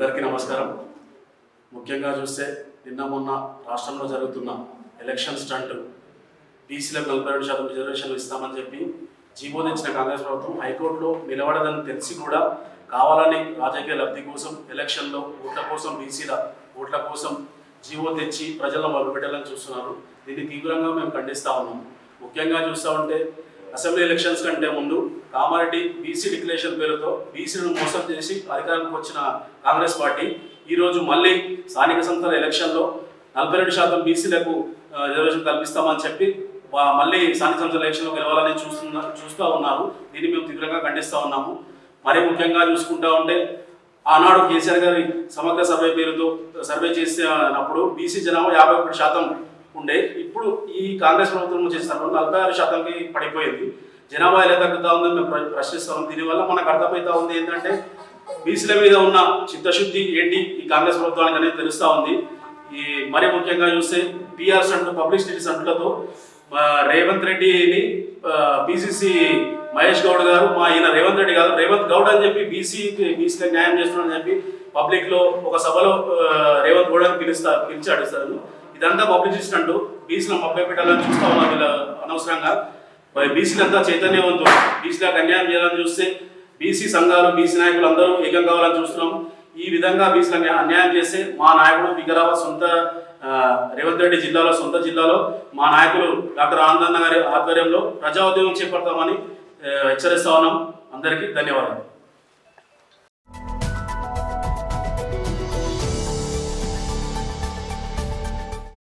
అందరికీ నమస్కారం. ముఖ్యంగా చూస్తే నిన్న మొన్న రాష్ట్రంలో జరుగుతున్న ఎలక్షన్ స్టంట్ బీసీలకు 42% రిజర్వేషన్లు ఇస్తామని చెప్పి జీవో తెచ్చిన కాంగ్రెస్ ప్రభుత్వం హైకోర్టులో నిలబడదని తెలిసి కూడా కావాలని రాజకీయ లబ్ధి కోసం ఎలక్షన్లో ఓట్ల కోసం బీసీల ఓట్ల కోసం జీవో తెచ్చి ప్రజలను మొదలుపెట్టాలని చూస్తున్నారు. దీన్ని తీవ్రంగా మేము ఖండిస్తూ ఉన్నాం. ముఖ్యంగా చూస్తూ ఉంటే అసెంబ్లీ ఎలక్షన్స్ కంటే ముందు కామారెడ్డి బీసీ డిక్లరేషన్ పేరుతో బీసీలను మోసం చేసి అధికారానికి వచ్చిన కాంగ్రెస్ పార్టీ ఈరోజు మళ్ళీ స్థానిక సంస్థల ఎలక్షన్లో 42% బీసీలకు రిజర్వేషన్ కల్పిస్తామని చెప్పి మళ్ళీ స్థానిక సంస్థల ఎలక్షన్లో గెలవాలని చూస్తూ ఉన్నారు. దీన్ని మేము తీవ్రంగా ఖండిస్తూ ఉన్నాము. మరీ ముఖ్యంగా చూసుకుంటా ఉంటే ఆనాడు కేసీఆర్ గారి సమగ్ర సర్వే పేరుతో సర్వే చేసినప్పుడు బీసీ జనాభా 51% ఉండే. ఇప్పుడు ఈ కాంగ్రెస్ ప్రభుత్వం చేసినప్పుడు 46%కి పడిపోయింది. జనాభా ఎలా తగ్గుతూ ఉందని మేము ప్రశ్నిస్తాం. దీనివల్ల మనకు అర్థమవుతా ఉంది ఏంటంటే బీసీల మీద ఉన్న చిత్తశుద్ధి ఏంటి ఈ కాంగ్రెస్ ప్రభుత్వానికి అనేది తెలుస్తూ ఉంది. ఈ మరీ ముఖ్యంగా చూస్తే పిఆర్ స్టంట్ పబ్లిసిటీ స్టంట్లతో రేవంత్ రెడ్డిని పిసిసి మహేష్ గౌడ్ గారు ఈయన రేవంత్ రెడ్డి కాదు రేవంత్ గౌడ్ అని చెప్పి బీసీలకు న్యాయం చేస్తున్నారని చెప్పి పబ్లిక్లో ఒక సభలో రేవంత్ గౌడ్ అని పిలిచి అడుగుతారు. ఇదంతా పబ్లిసిటీ స్టంట్. బీసీలను మభ్య పెట్టాలని చూస్తా ఉన్నారు వీళ్ళ అనవసరంగా. బీసీలంతా చైతన్యవంతులు. బీసీలకు అన్యాయం చేయాలని చూస్తే బీసీ సంఘాలు బీసీ నాయకులు అందరూ ఏకం కావాలని చూస్తున్నాం. ఈ విధంగా బీసీలకు అన్యాయం చేస్తే మా నాయకుడు వికారాబాద్ రేవంత్ రెడ్డి సొంత జిల్లాలో మా నాయకులు డాక్టర్ ఆనందన్న గారి ఆధ్వర్యంలో ప్రజా ఉద్యమం చేపడతామని హెచ్చరిస్తా ఉన్నాం. అందరికీ ధన్యవాదాలు.